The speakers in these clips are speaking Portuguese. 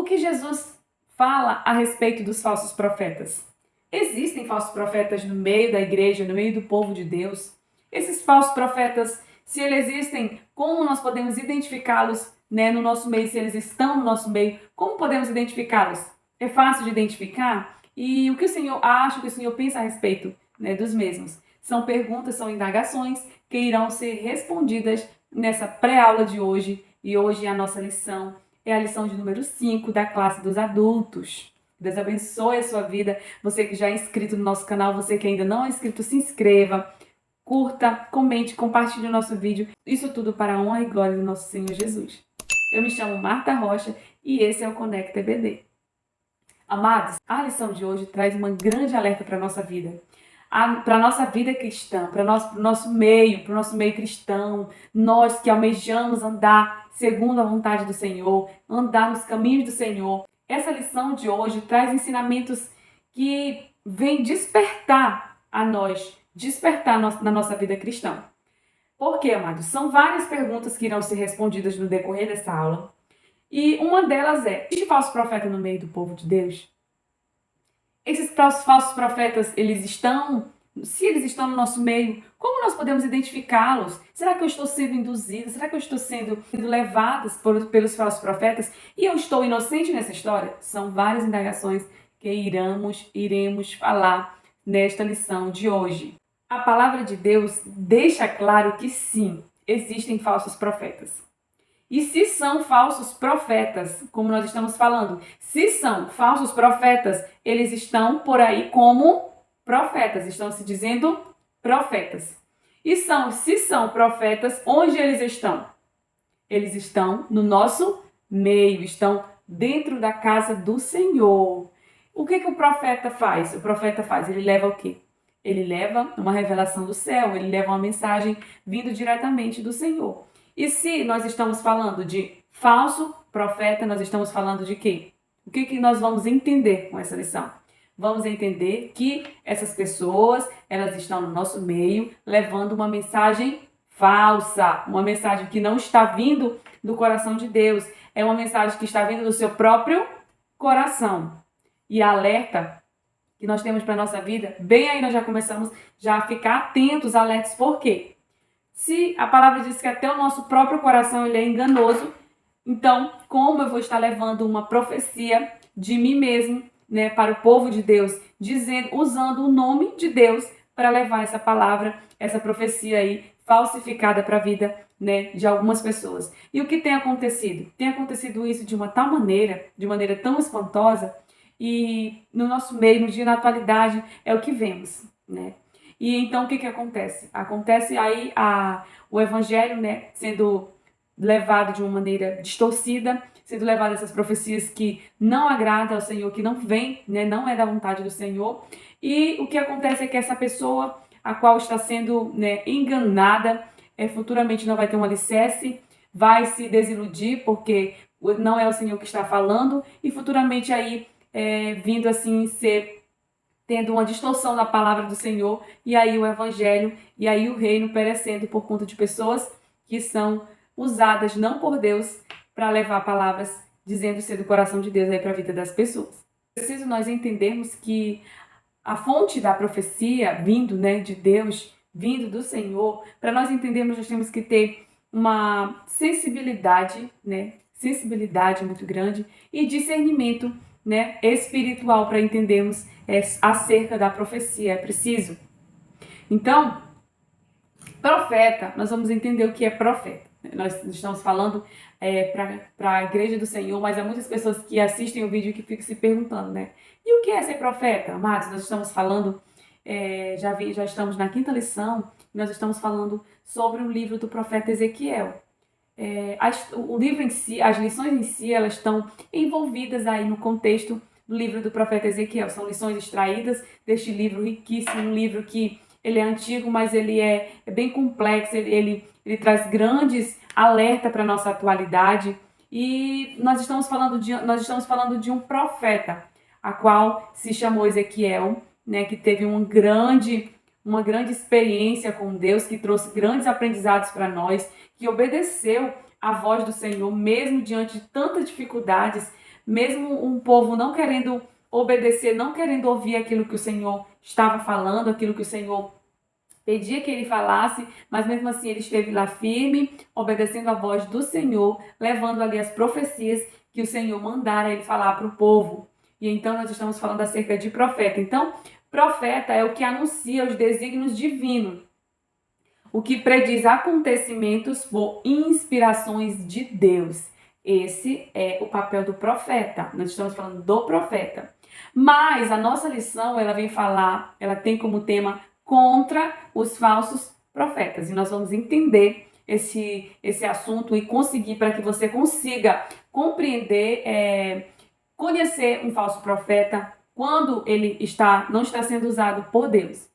que Jesus fala a respeito dos falsos profetas? Existem falsos profetas no meio da igreja, no meio do povo de Deus. Esses falsos profetas, se eles existem, como nós podemos identificá-los, no nosso meio? Se eles estão no nosso meio, como podemos identificá-los? É fácil de identificar? E o que o Senhor acha, o que o Senhor pensa a respeito, dos mesmos? São perguntas, são indagações que irão ser respondidas nessa pré-aula de hoje. E hoje a nossa lição é a lição de número 5 da classe dos adultos. Deus abençoe a sua vida. Você que já é inscrito no nosso canal, você que ainda não é inscrito, se inscreva, curta, comente, compartilhe o nosso vídeo. Isso tudo para a honra e glória do nosso Senhor Jesus. Eu me chamo Marta Rocha e esse é o Conecta EBD. Amados, a lição de hoje traz uma grande alerta para a nossa vida. Para a nossa vida cristã, para o nosso meio cristão, nós que almejamos andar segundo a vontade do Senhor, andar nos caminhos do Senhor. Essa lição de hoje traz ensinamentos que vêm despertar a nós, na nossa vida cristã. Por quê, amados? São várias perguntas que irão ser respondidas no decorrer dessa aula. E uma delas é: existe falso profeta no meio do povo de Deus? Esses falsos profetas, se eles estão no nosso meio, como nós podemos identificá-los? Será que eu estou sendo induzida? Será que eu estou sendo levada pelos falsos profetas? E eu estou inocente nessa história? São várias indagações que iremos falar nesta lição de hoje. A palavra de Deus deixa claro que sim, existem falsos profetas. E se são falsos profetas, como nós estamos falando, se são falsos profetas, eles estão por aí como profetas, estão se dizendo profetas. E se são profetas, onde eles estão? Eles estão no nosso meio, estão dentro da casa do Senhor. O que o profeta faz? Ele leva o quê? Ele leva uma revelação do céu, ele leva uma mensagem vindo diretamente do Senhor. E se nós estamos falando de falso profeta, nós estamos falando de quê? O que nós vamos entender com essa lição? Vamos entender que essas pessoas, elas estão no nosso meio, levando uma mensagem falsa, uma mensagem que não está vindo do coração de Deus, é uma mensagem que está vindo do seu próprio coração. E a alerta que nós temos para a nossa vida, bem aí nós já começamos a ficar atentos, alertos, por quê? Se a palavra diz que até o nosso próprio coração ele é enganoso, então como eu vou estar levando uma profecia de mim mesmo, para o povo de Deus, usando o nome de Deus para levar essa palavra, essa profecia aí falsificada para a vida, de algumas pessoas? E o que tem acontecido? Tem acontecido isso de uma tal maneira, de maneira tão espantosa, e no nosso meio, no dia da atualidade, é o que vemos, E então o que acontece? Acontece aí o evangelho, sendo levado de uma maneira distorcida, sendo levado essas profecias que não agradam ao Senhor, que não vem, não é da vontade do Senhor. E o que acontece é que essa pessoa, a qual está sendo enganada, futuramente não vai ter um alicerce, vai se desiludir, porque não é o Senhor que está falando, e futuramente aí vindo assim tendo uma distorção da palavra do Senhor, e aí o evangelho, e aí o reino perecendo por conta de pessoas que são usadas não por Deus para levar palavras dizendo ser do coração de Deus aí para a vida das pessoas. É preciso nós entendermos que a fonte da profecia vindo de Deus, vindo do Senhor, para nós entendermos, nós temos que ter uma sensibilidade, sensibilidade muito grande e discernimento espiritual para entendermos acerca da profecia, é preciso. Então, profeta, nós vamos entender o que é profeta. Nós estamos falando para a igreja do Senhor, mas há muitas pessoas que assistem o vídeo e que ficam se perguntando, e o que é ser profeta? Amados, nós estamos falando, já estamos na 5ª lição, nós estamos falando sobre o livro do profeta Ezequiel. O livro em si, as lições em si, elas estão envolvidas aí no contexto do livro do profeta Ezequiel. São lições extraídas deste livro riquíssimo, um livro que ele é antigo, mas ele é bem complexo, ele traz grandes alertas para a nossa atualidade. E nós estamos falando de um profeta, a qual se chamou Ezequiel, que teve uma grande experiência com Deus, que trouxe grandes aprendizados para nós, que obedeceu à voz do Senhor, mesmo diante de tantas dificuldades, mesmo um povo não querendo obedecer, não querendo ouvir aquilo que o Senhor estava falando, aquilo que o Senhor pedia que ele falasse, mas mesmo assim ele esteve lá firme, obedecendo a voz do Senhor, levando ali as profecias que o Senhor mandara ele falar para o povo. E então nós estamos falando acerca de profeta. Então, profeta é o que anuncia os desígnios divinos, o que prediz acontecimentos por inspirações de Deus. Esse é o papel do profeta. Nós estamos falando do profeta. Mas a nossa lição, ela vem falar, ela tem como tema contra os falsos profetas. E nós vamos entender esse assunto e conseguir, para que você consiga compreender, conhecer um falso profeta quando ele não está sendo usado por Deus.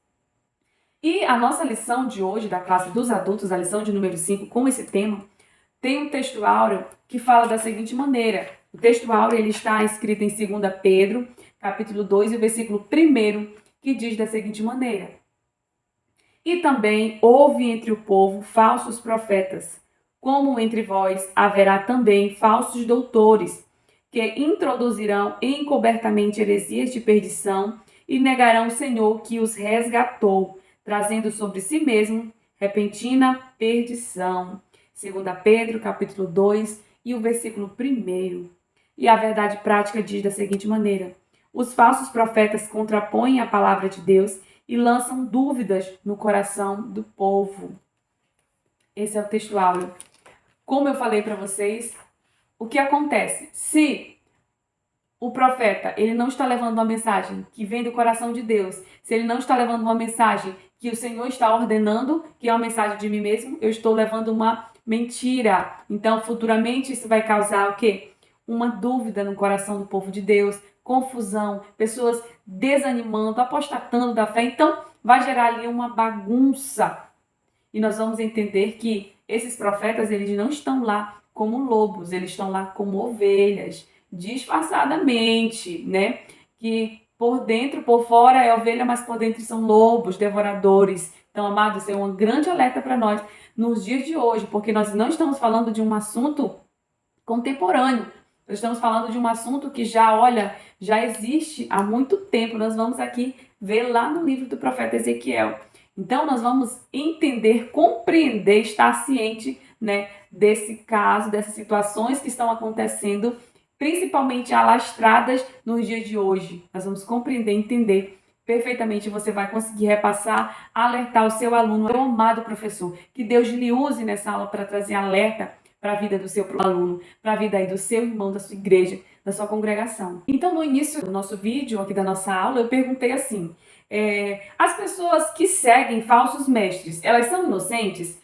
E a nossa lição de hoje, da classe dos adultos, a lição de número 5, com esse tema, tem um texto áureo que fala da seguinte maneira. O texto áureo ele está escrito em 2 Pedro, capítulo 2, e o versículo 1, que diz da seguinte maneira: E também houve entre o povo falsos profetas, como entre vós haverá também falsos doutores, que introduzirão encobertamente heresias de perdição e negarão o Senhor que os resgatou, trazendo sobre si mesmo repentina perdição. 2 Pedro, capítulo 2, e o versículo 1. E a verdade prática diz da seguinte maneira: os falsos profetas contrapõem a palavra de Deus e lançam dúvidas no coração do povo. Esse é o texto áureo. Como eu falei para vocês, o que acontece? Se o profeta ele não está levando uma mensagem que vem do coração de Deus, se ele não está levando uma mensagem que o Senhor está ordenando, que é uma mensagem de mim mesmo, eu estou levando uma mentira. Então, futuramente, isso vai causar o quê? Uma dúvida no coração do povo de Deus, confusão, pessoas desanimando, apostatando da fé. Então, vai gerar ali uma bagunça. E nós vamos entender que esses profetas, eles não estão lá como lobos, eles estão lá como ovelhas, disfarçadamente, né? Que por dentro, por fora é ovelha, mas por dentro são lobos, devoradores. Então, amados, é um grande alerta para nós nos dias de hoje, porque nós não estamos falando de um assunto contemporâneo. Nós estamos falando de um assunto que já existe há muito tempo. Nós vamos aqui ver lá no livro do profeta Ezequiel. Então, nós vamos entender, compreender, estar ciente, né, desse caso, dessas situações que estão acontecendo, principalmente alastradas nos dias de hoje. Nós vamos compreender, entender perfeitamente. Você vai conseguir repassar, alertar o seu aluno, meu amado professor. Que Deus lhe use nessa aula para trazer alerta para a vida do seu aluno, para a vida aí do seu irmão, da sua igreja, da sua congregação. Então, no início do nosso vídeo, aqui da nossa aula, eu perguntei assim: as pessoas que seguem falsos mestres, elas são inocentes?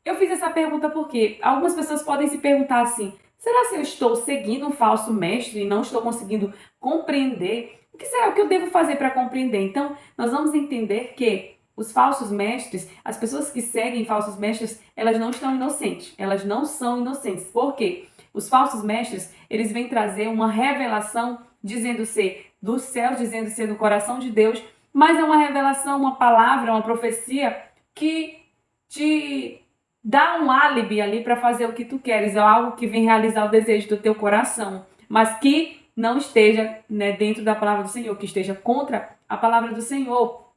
Eu fiz essa pergunta porque algumas pessoas podem se perguntar assim: será que eu estou seguindo um falso mestre e não estou conseguindo compreender? O que será que eu devo fazer para compreender? Então, nós vamos entender que os falsos mestres, as pessoas que seguem falsos mestres, elas não estão inocentes. Elas não são inocentes. Por quê? Os falsos mestres, eles vêm trazer uma revelação dizendo ser dos céus, dizendo ser do coração de Deus, mas é uma revelação, uma palavra, uma profecia que te dá um álibi ali para fazer o que tu queres. É algo que vem realizar o desejo do teu coração, mas que não esteja, né, dentro da palavra do Senhor, que esteja contra a palavra do Senhor.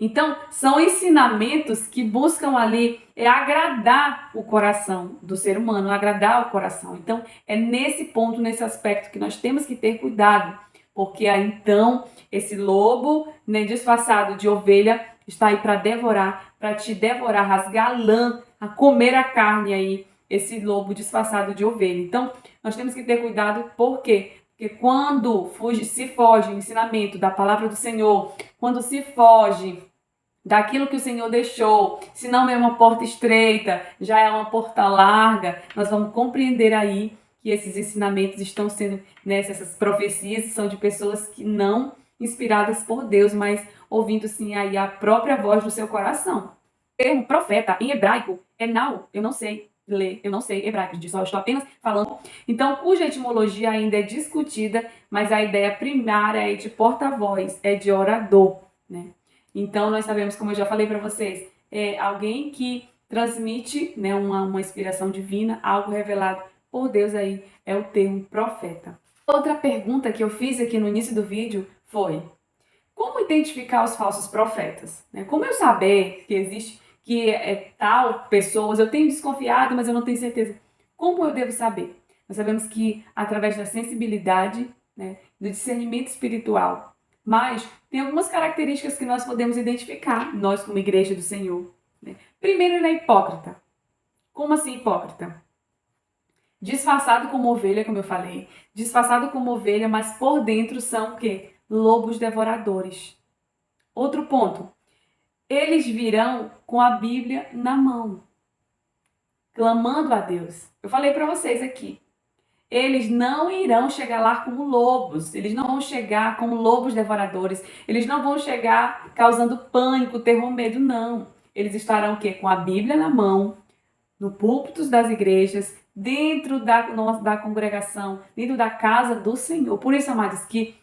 Então, são ensinamentos que buscam ali agradar o coração do ser humano, agradar o coração. Então, é nesse ponto, nesse aspecto que nós temos que ter cuidado, porque aí então esse lobo, né, disfarçado de ovelha está aí para devorar, para te devorar, rasgar a lã, a comer a carne aí, esse lobo disfarçado de ovelha. Então, nós temos que ter cuidado, por quê? Porque quando se foge o ensinamento da palavra do Senhor, quando se foge daquilo que o Senhor deixou, se não é uma porta estreita, já é uma porta larga, nós vamos compreender aí que esses ensinamentos estão sendo, né, essas profecias são de pessoas que não inspiradas por Deus, mas ouvindo sim aí a própria voz do seu coração. O termo profeta em hebraico é nau, eu não sei ler, eu não sei hebraico, eu estou apenas falando. Então, cuja etimologia ainda é discutida, mas a ideia primária é de porta-voz, é de orador, né? Então, nós sabemos, como eu já falei para vocês, é alguém que transmite, né, uma inspiração divina, algo revelado por Deus aí é o termo profeta. Outra pergunta que eu fiz aqui no início do vídeo foi: como identificar os falsos profetas? Como eu saber que existe, que é tal pessoas, eu tenho desconfiado, mas eu não tenho certeza. Como eu devo saber? Nós sabemos que através da sensibilidade, do discernimento espiritual, mas tem algumas características que nós podemos identificar, nós como igreja do Senhor. Primeiro, ele é hipócrita. Como assim hipócrita? Disfarçado como ovelha, como eu falei. Disfarçado como ovelha, mas por dentro são o quê? Lobos devoradores. Outro ponto. Eles virão com a Bíblia na mão, clamando a Deus. Eu falei para vocês aqui. Eles não irão chegar lá como lobos. Eles não vão chegar como lobos devoradores. Eles não vão chegar causando pânico, terror, medo, não. Eles estarão o quê? Com a Bíblia na mão, no púlpito das igrejas, dentro da congregação, dentro da casa do Senhor. Por isso, amados, que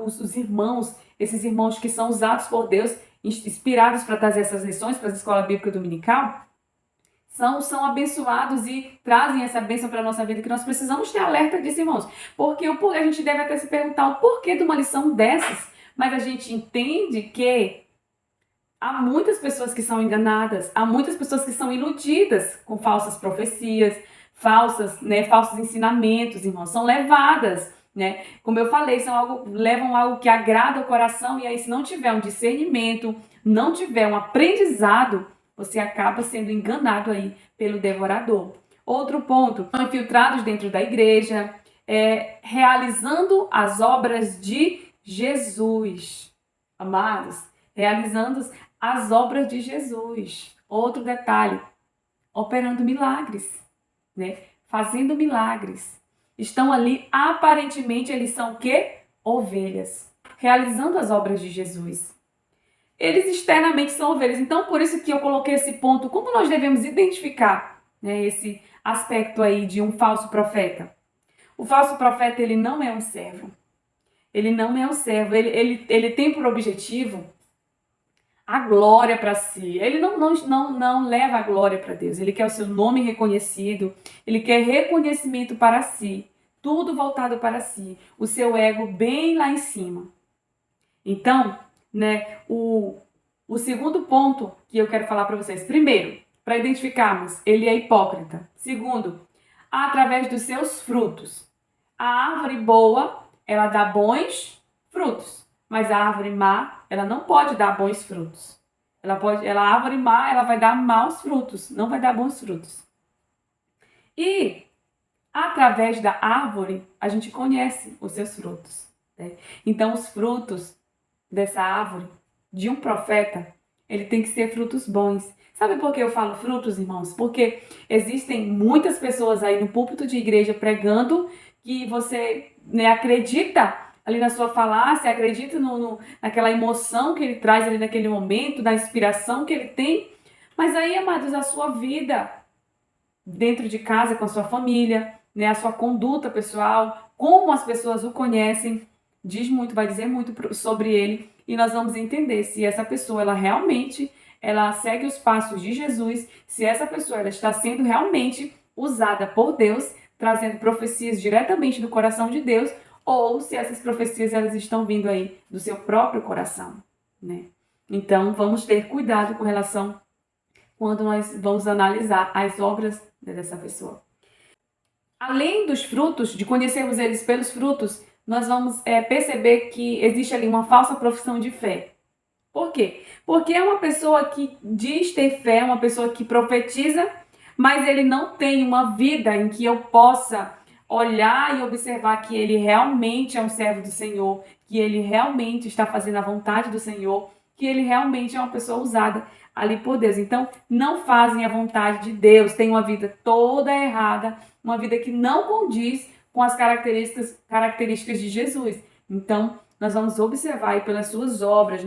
os irmãos, esses irmãos que são usados por Deus, inspirados para trazer essas lições para a escola bíblica dominical, são abençoados e trazem essa bênção para a nossa vida, que nós precisamos ter alerta disso, irmãos. Porque a gente deve até se perguntar o porquê de uma lição dessas, mas a gente entende que há muitas pessoas que são enganadas, há muitas pessoas que são iludidas com falsas profecias, falsos ensinamentos, irmãos, são levadas, Como eu falei, levam algo que agrada o coração, e aí se não tiver um discernimento, não tiver um aprendizado, você acaba sendo enganado aí pelo devorador. Outro ponto, são infiltrados dentro da igreja, realizando as obras de Jesus. Amados, realizando as obras de Jesus. Outro detalhe, operando milagres, fazendo milagres. Estão ali, aparentemente, eles são o quê? Ovelhas. Realizando as obras de Jesus. Eles externamente são ovelhas. Então, por isso que eu coloquei esse ponto. Como nós devemos identificar esse aspecto aí de um falso profeta? O falso profeta, ele não é um servo. Ele não é um servo. Ele tem por objetivo a glória para si. Ele não leva a glória para Deus. Ele quer o seu nome reconhecido. Ele quer reconhecimento para si. Tudo voltado para si. O seu ego bem lá em cima. Então, o segundo ponto que eu quero falar para vocês. Primeiro, para identificarmos, ele é hipócrita. Segundo, através dos seus frutos. A árvore boa, ela dá bons frutos. Mas a árvore má, ela não pode dar bons frutos. A árvore má, ela vai dar maus frutos, não vai dar bons frutos. E através da árvore, a gente conhece os seus frutos. Então, os frutos dessa árvore, de um profeta, ele tem que ser frutos bons. Sabe por que eu falo frutos, irmãos? Porque existem muitas pessoas aí no púlpito de igreja pregando que você acredita ali na sua falácia, acredita naquela emoção que ele traz ali naquele momento, na inspiração que ele tem. Mas aí, amados, a sua vida dentro de casa, com a sua família, a sua conduta pessoal, como as pessoas o conhecem, vai dizer muito sobre ele, e nós vamos entender se essa pessoa, ela realmente, ela segue os passos de Jesus, se essa pessoa, ela está sendo realmente usada por Deus, trazendo profecias diretamente do coração de Deus, ou se essas profecias, elas estão vindo aí do seu próprio coração, Então, vamos ter cuidado com relação quando nós vamos analisar as obras dessa pessoa. Além dos frutos, de conhecermos eles pelos frutos, nós vamos perceber que existe ali uma falsa profissão de fé. Por quê? Porque é uma pessoa que diz ter fé, uma pessoa que profetiza, mas ele não tem uma vida em que eu possa olhar e observar que ele realmente é um servo do Senhor, que ele realmente está fazendo a vontade do Senhor, que ele realmente é uma pessoa usada ali por Deus. Então, não fazem a vontade de Deus, têm uma vida toda errada, uma vida que não condiz com as características de Jesus. Então, nós vamos observar aí pelas suas obras,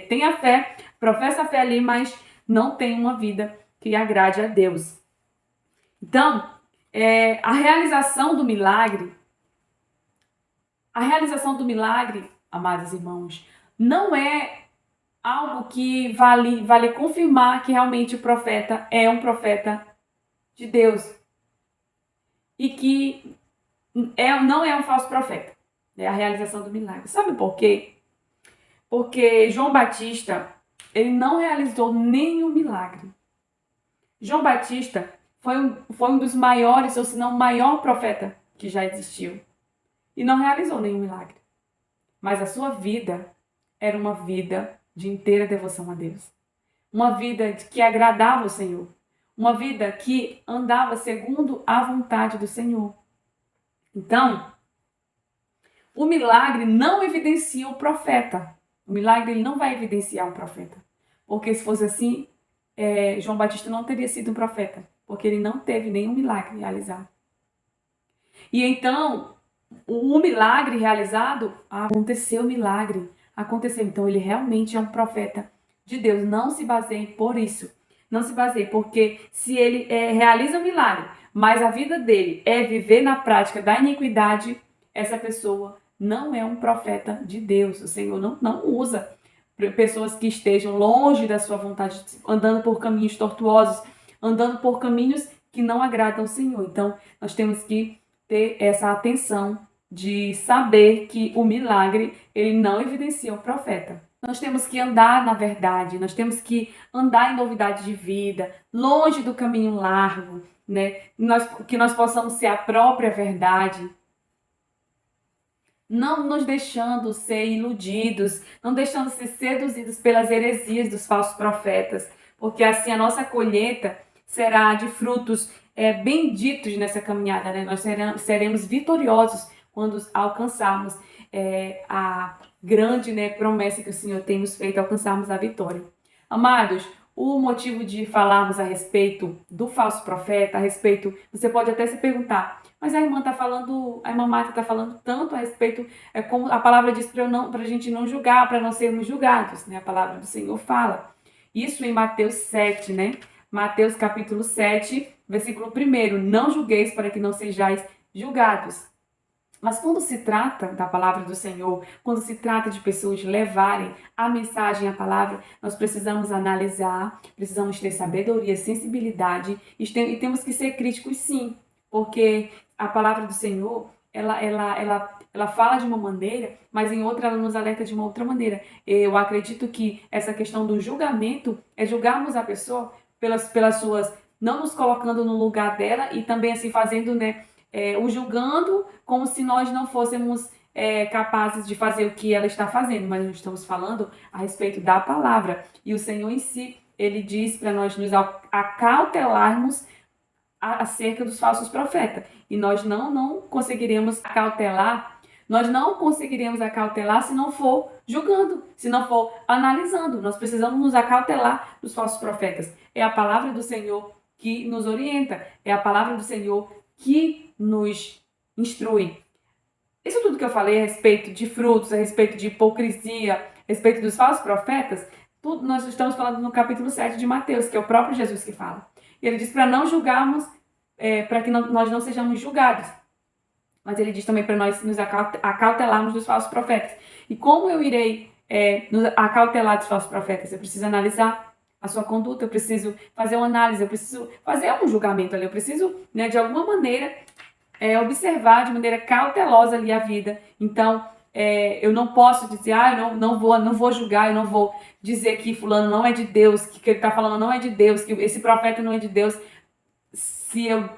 tem a fé, professa a fé ali, mas não tem uma vida que agrade a Deus. Então, a realização do milagre, amados irmãos, não é algo que vale confirmar que realmente o profeta é um profeta de Deus. e que não é um falso profeta. É a realização do milagre. Sabe por quê? Porque João Batista, ele não realizou nenhum milagre. João Batista foi um dos maiores, ou se não o maior profeta que já existiu. E não realizou nenhum milagre. Mas a sua vida era uma vida de inteira devoção a Deus. Uma vida que agradava o Senhor. Uma vida que andava segundo a vontade do Senhor. Então, o milagre não evidencia o profeta. O milagre ele não vai evidenciar um profeta. Porque se fosse assim, João Batista não teria sido um profeta. Porque ele não teve nenhum milagre realizado. E então, o milagre realizado, aconteceu o milagre. Aconteceu. Então, ele realmente é um profeta de Deus. Não se baseie por isso. Não se baseie, porque se ele realiza um milagre, mas a vida dele é viver na prática da iniquidade, essa pessoa não é um profeta de Deus. O Senhor não usa pessoas que estejam longe da sua vontade, andando por caminhos tortuosos, andando por caminhos que não agradam ao Senhor. Então, nós temos que ter essa atenção de saber que o milagre, ele não evidencia o profeta. Nós temos que andar na verdade, nós temos que andar em novidade de vida, longe do caminho largo, né? Que nós possamos ser a própria verdade, não nos deixando ser iludidos, não deixando ser seduzidos pelas heresias dos falsos profetas, porque assim a nossa colheita será de frutos benditos nessa caminhada, né? Nós seremos vitoriosos quando alcançarmos a grande, né, promessa que o Senhor tem nos feito, alcançarmos a vitória. Amados, o motivo de falarmos a respeito do falso profeta, você pode até se perguntar, mas a irmã Marta está falando tanto a respeito, como a palavra diz para a gente não julgar, para não sermos julgados, né? A palavra do Senhor fala. Isso em Mateus 7, né? Mateus capítulo 7, versículo 1, não julgueis para que não sejais julgados. Mas quando se trata da palavra do Senhor, quando se trata de pessoas levarem a mensagem, a palavra, nós precisamos analisar, precisamos ter sabedoria, sensibilidade e temos que ser críticos sim, porque a palavra do Senhor, ela fala de uma maneira, mas em outra ela nos alerta de uma outra maneira. Eu acredito que essa questão do julgamento é julgarmos a pessoa pelas suas, não nos colocando no lugar dela e também assim fazendo, né, o julgando como se nós não fôssemos capazes de fazer o que ela está fazendo, mas nós estamos falando a respeito da palavra. E o Senhor em si, ele diz para nós nos acautelarmos acerca dos falsos profetas. E nós não conseguiremos acautelar, se não for julgando, se não for analisando. Nós precisamos nos acautelar dos falsos profetas. É a palavra do Senhor que nos orienta, é a palavra do Senhor que nos instrui. Isso tudo que eu falei a respeito de frutos, a respeito de hipocrisia, a respeito dos falsos profetas, tudo nós estamos falando no capítulo 7 de Mateus, que é o próprio Jesus que fala. E ele diz para não julgarmos, para que nós não sejamos julgados. Mas ele diz também para nós nos acautelarmos dos falsos profetas. E como eu irei nos acautelar dos falsos profetas? Eu preciso analisar a sua conduta, eu preciso fazer uma análise, eu preciso fazer um julgamento ali, eu preciso, né, de alguma maneira, observar de maneira cautelosa ali a vida. Então, eu não posso dizer, eu não vou julgar, eu não vou dizer que fulano não é de Deus, que ele está falando não é de Deus, que esse profeta não é de Deus,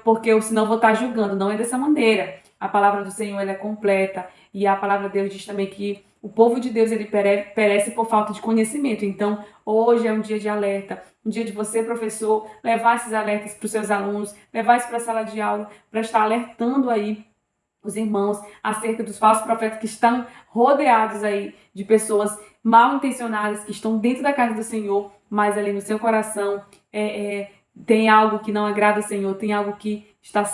porque senão eu vou estar julgando. Não é dessa maneira. A palavra do Senhor ela é completa e a palavra de Deus diz também que o povo de Deus ele perece por falta de conhecimento. Então, hoje é um dia de alerta, um dia de você, professor, levar esses alertas para os seus alunos, levar isso para a sala de aula, para estar alertando aí os irmãos acerca dos falsos profetas que estão rodeados aí de pessoas mal intencionadas, que estão dentro da casa do Senhor, mas ali no seu coração tem algo que não agrada ao Senhor, tem algo que está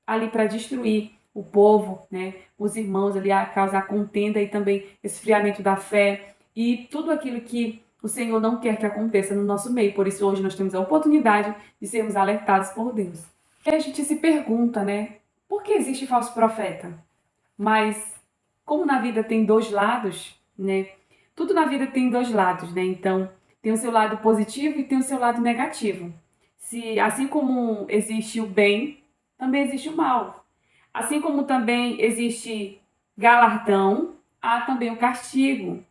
ali para destruir o povo, né? Os irmãos ali, a causar contenda e também esfriamento da fé e tudo aquilo que o Senhor não quer que aconteça no nosso meio. Por isso hoje nós temos a oportunidade de sermos alertados por Deus. E a gente se pergunta, né? Por que existe falso profeta? Mas como na vida tem dois lados, né? Tudo na vida tem dois lados, né? Então tem o seu lado positivo e tem o seu lado negativo. Assim como existe o bem, também existe o mal. Assim como também existe galardão, há também o castigo.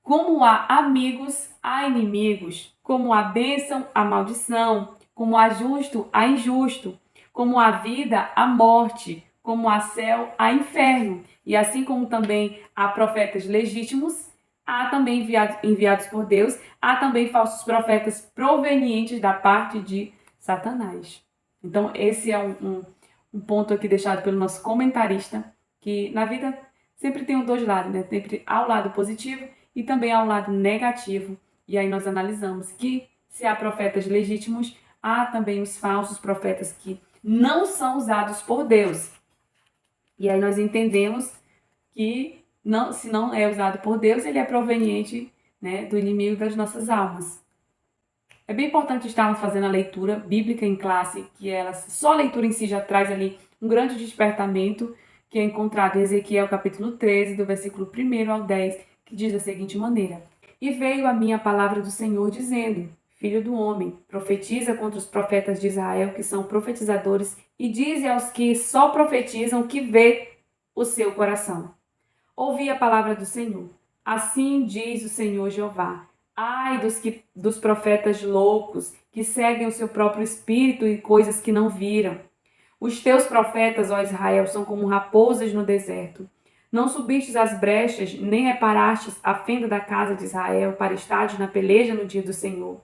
Como há amigos, há inimigos. Como há bênção, há maldição. Como há justo, há injusto. Como há vida, há morte. Como há céu, há inferno. E assim como também há profetas legítimos, há também enviados por Deus, há também falsos profetas provenientes da parte de Satanás. Então, esse é um ponto aqui deixado pelo nosso comentarista, que na vida sempre tem os dois lados, né? Sempre há o lado positivo e também há um lado negativo. E aí nós analisamos que se há profetas legítimos, há também os falsos profetas que não são usados por Deus. E aí nós entendemos que não, se não é usado por Deus, ele é proveniente, né, do inimigo das nossas almas. É bem importante estarmos fazendo a leitura bíblica em classe, que ela, só a leitura em si já traz ali um grande despertamento, que é encontrado em Ezequiel capítulo 13, do versículo 1 ao 10, que diz da seguinte maneira: E veio a mim a palavra do Senhor, dizendo: Filho do homem, profetiza contra os profetas de Israel, que são profetizadores, e dize aos que só profetizam que vê o seu coração. Ouvi a palavra do Senhor. Assim diz o Senhor Jeová: Ai dos profetas loucos, que seguem o seu próprio espírito e coisas que não viram. Os teus profetas, ó Israel, são como raposas no deserto. Não subistes as brechas, nem reparastes a fenda da casa de Israel, para estares na peleja no dia do Senhor.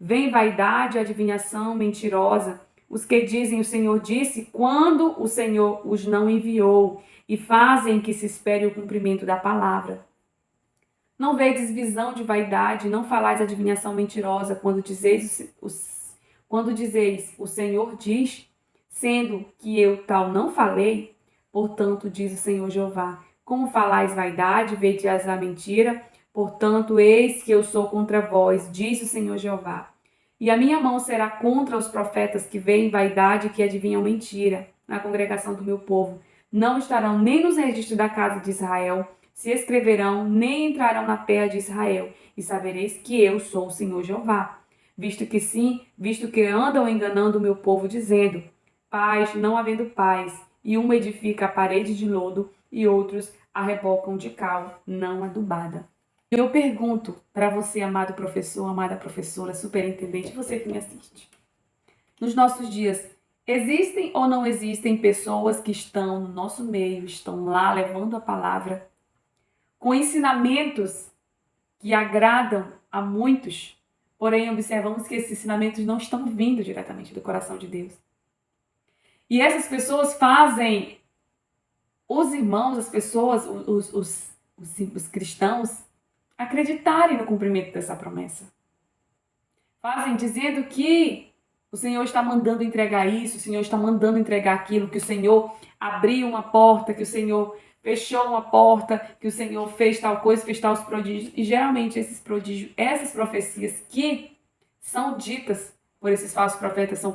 Vem vaidade e adivinhação mentirosa, os que dizem o Senhor disse, quando o Senhor os não enviou, e fazem que se espere o cumprimento da palavra. Não vedes visão de vaidade, não falais adivinhação mentirosa, quando dizeis o Senhor diz, sendo que eu tal não falei, portanto, diz o Senhor Jeová, como falais vaidade, vede-as a mentira, portanto, eis que eu sou contra vós, diz o Senhor Jeová. E a minha mão será contra os profetas que veem vaidade e que adivinham mentira na congregação do meu povo. Não estarão nem nos registros da casa de Israel, se escreverão, nem entrarão na terra de Israel, e sabereis que eu sou o Senhor Jeová. Visto que andam enganando o meu povo, dizendo, paz, não havendo paz, e um edifica a parede de lodo, e outros a rebocam de cal, não adubada. Eu pergunto para você, amado professor, amada professora, superintendente, você que me assiste. Nos nossos dias, existem ou não existem pessoas que estão no nosso meio, estão lá levando a palavra, com ensinamentos que agradam a muitos, porém observamos que esses ensinamentos não estão vindo diretamente do coração de Deus. E essas pessoas fazem os irmãos, as pessoas, os cristãos, acreditarem no cumprimento dessa promessa. Fazem dizendo que o Senhor está mandando entregar isso, o Senhor está mandando entregar aquilo, que o Senhor abriu uma porta, que o Senhor fechou uma porta, que o Senhor fez tal coisa, fez tal prodígios. E geralmente esses prodígios, essas profecias que são ditas por esses falsos profetas são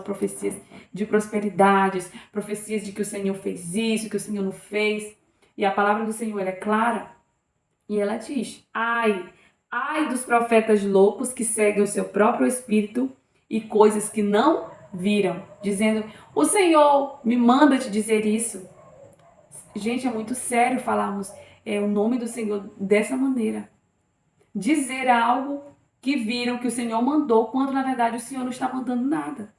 profecias de prosperidades, profecias de que o Senhor fez isso, que o Senhor não fez. E a palavra do Senhor é clara. E ela diz, ai dos profetas loucos que seguem o seu próprio espírito e coisas que não viram, dizendo, o Senhor me manda te dizer isso. Gente, é muito sério falarmos o nome do Senhor dessa maneira. Dizer algo que viram que o Senhor mandou, quando na verdade o Senhor não está mandando nada.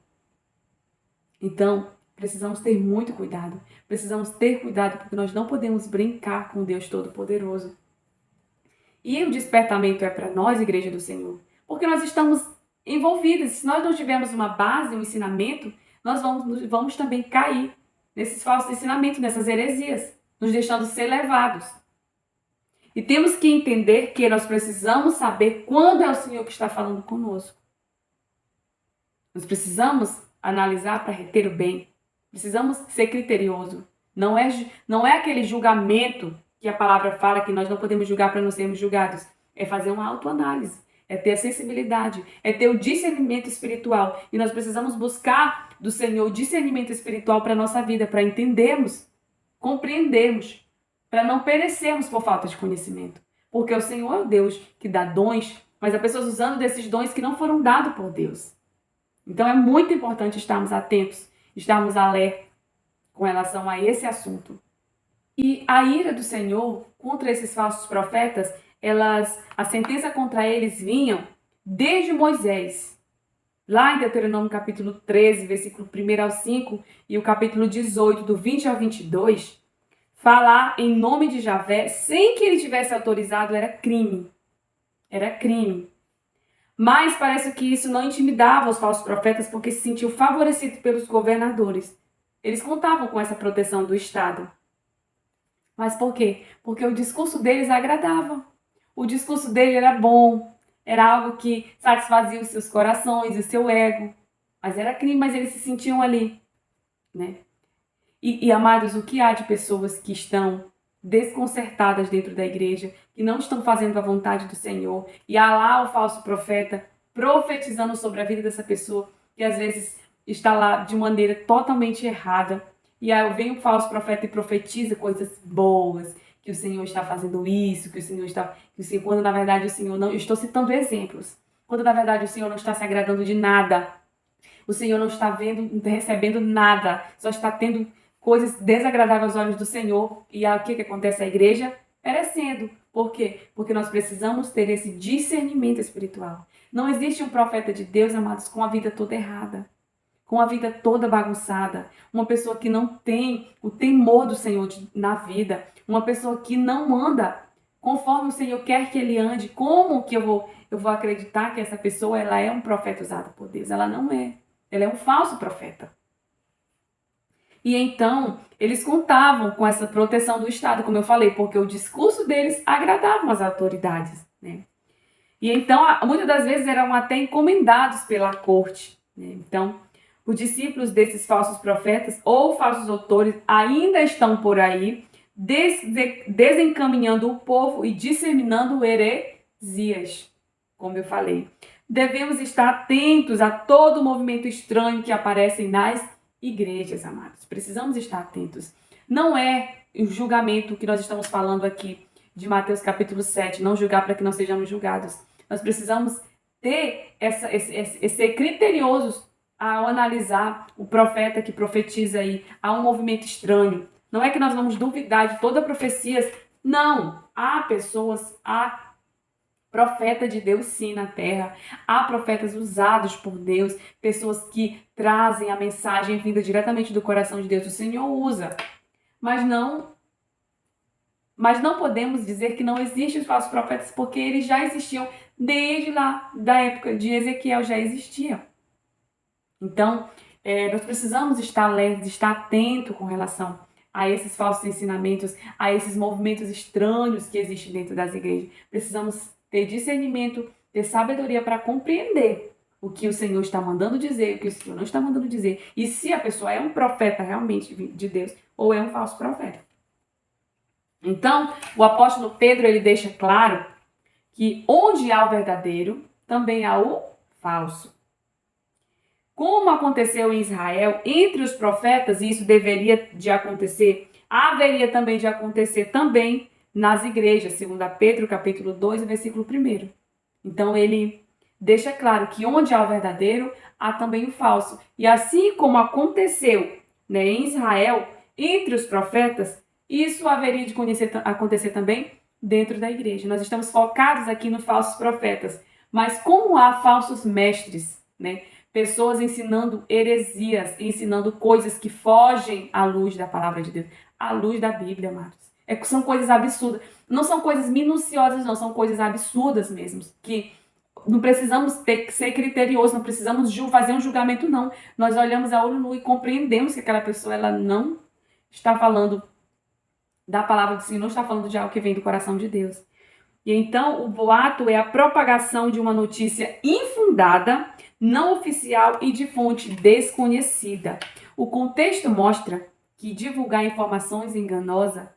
Então, precisamos ter muito cuidado. Precisamos ter cuidado porque nós não podemos brincar com Deus Todo-Poderoso. E o despertamento é para nós, Igreja do Senhor, porque nós estamos envolvidos. Se nós não tivermos uma base, um ensinamento, nós vamos também cair nesses falsos ensinamentos, nessas heresias, nos deixando ser levados. E temos que entender que nós precisamos saber quando é o Senhor que está falando conosco. Nós precisamos analisar para reter o bem. Precisamos ser criterioso. Não é aquele julgamento que a palavra fala que nós não podemos julgar para não sermos julgados. É fazer uma autoanálise. É ter a sensibilidade. É ter o discernimento espiritual. E nós precisamos buscar do Senhor o discernimento espiritual para a nossa vida, para entendermos, compreendermos, para não perecermos por falta de conhecimento. Porque o Senhor é o Deus que dá dons, mas há pessoas usando desses dons que não foram dados por Deus. Então é muito importante estarmos atentos, estarmos alerta com relação a esse assunto. E a ira do Senhor contra esses falsos profetas, a sentença contra eles vinham desde Moisés. Lá em Deuteronômio capítulo 13, versículo 1 ao 5, e o capítulo 18, do 20 ao 22, falar em nome de Javé, sem que ele tivesse autorizado, era crime. Era crime. Mas parece que isso não intimidava os falsos profetas, porque se sentiu favorecido pelos governadores. Eles contavam com essa proteção do Estado. Mas por quê? Porque o discurso deles agradava. O discurso dele era bom, era algo que satisfazia os seus corações, o seu ego. Mas era crime, mas eles se sentiam ali, né? E amados, o que há de pessoas que estão desconcertadas dentro da igreja, que não estão fazendo a vontade do Senhor, e há lá o falso profeta profetizando sobre a vida dessa pessoa, que às vezes está lá de maneira totalmente errada, e aí vem o falso profeta e profetiza coisas boas, que o Senhor está fazendo isso, que o Senhor está... quando na verdade o Senhor não... Eu estou citando exemplos. Quando na verdade o Senhor não está se agradando de nada. O Senhor não está recebendo nada. Só está tendo coisas desagradáveis aos olhos do Senhor. E aí, o que acontece? A igreja perecendo. Por quê? Porque nós precisamos ter esse discernimento espiritual. Não existe um profeta de Deus, amados, com a vida toda errada, com a vida toda bagunçada, uma pessoa que não tem o temor do Senhor na vida, uma pessoa que não anda conforme o Senhor quer que ele ande. Como que eu vou acreditar que essa pessoa ela é um profeta usado por Deus? Ela não é. Ela é um falso profeta. E então, eles contavam com essa proteção do Estado, como eu falei, porque o discurso deles agradava as autoridades, né? E então, muitas das vezes eram até encomendados pela corte, né? Então, os discípulos desses falsos profetas ou falsos autores ainda estão por aí desencaminhando o povo e disseminando heresias, como eu falei. Devemos estar atentos a todo movimento estranho que aparece nas igrejas, amados. Precisamos estar atentos. Não é o julgamento que nós estamos falando aqui de Mateus capítulo 7, não julgar para que não sejamos julgados. Nós precisamos ter ser criteriosos ao analisar o profeta que profetiza aí. Há um movimento estranho. Não é que nós vamos duvidar de toda profecia. Não. Há pessoas, há profeta de Deus sim na terra. Há profetas usados por Deus. Pessoas que trazem a mensagem vinda diretamente do coração de Deus. O Senhor usa. Mas não podemos dizer que não existem os falsos profetas, porque eles já existiam desde lá, da época de Ezequiel, já existiam. Então, nós precisamos estar alertas, estar atentos com relação a esses falsos ensinamentos, a esses movimentos estranhos que existem dentro das igrejas. Precisamos ter discernimento, ter sabedoria para compreender o que o Senhor está mandando dizer, o que o Senhor não está mandando dizer. E se a pessoa é um profeta realmente de Deus ou é um falso profeta. Então, o apóstolo Pedro ele deixa claro que onde há o verdadeiro, também há o falso. Como aconteceu em Israel, entre os profetas, e isso deveria de acontecer, haveria também de acontecer também nas igrejas, segundo Pedro, capítulo 2, versículo 1. Então, ele deixa claro que onde há o verdadeiro, há também o falso. E assim como aconteceu, né, em Israel, entre os profetas, isso haveria de acontecer também dentro da igreja. Nós estamos focados aqui nos falsos profetas. Mas como há falsos mestres, né? Pessoas ensinando heresias, ensinando coisas que fogem à luz da palavra de Deus, à luz da Bíblia, amados. São coisas absurdas. Não são coisas minuciosas, não. São coisas absurdas mesmo. Que não precisamos ter que ser criteriosos, não precisamos fazer um julgamento, não. Nós olhamos a olho nu e compreendemos que aquela pessoa ela não está falando da palavra do Senhor, não está falando de algo que vem do coração de Deus. E então, o boato é a propagação de uma notícia infundada, não oficial e de fonte desconhecida. O contexto mostra que divulgar informações enganosas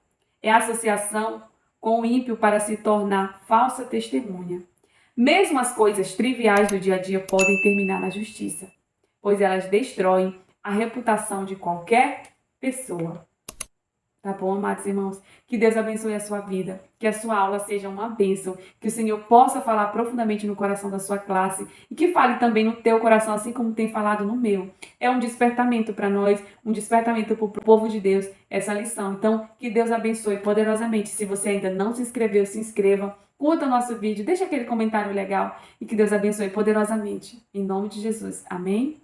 é associação com o ímpio para se tornar falsa testemunha. Mesmo as coisas triviais do dia a dia podem terminar na justiça, pois elas destroem a reputação de qualquer pessoa. Tá bom, amados irmãos? Que Deus abençoe a sua vida, que a sua aula seja uma bênção, que o Senhor possa falar profundamente no coração da sua classe e que fale também no teu coração, assim como tem falado no meu. É um despertamento para nós, um despertamento para o povo de Deus, essa lição. Então, que Deus abençoe poderosamente. Se você ainda não se inscreveu, se inscreva, curta o nosso vídeo, deixa aquele comentário legal e que Deus abençoe poderosamente. Em nome de Jesus. Amém?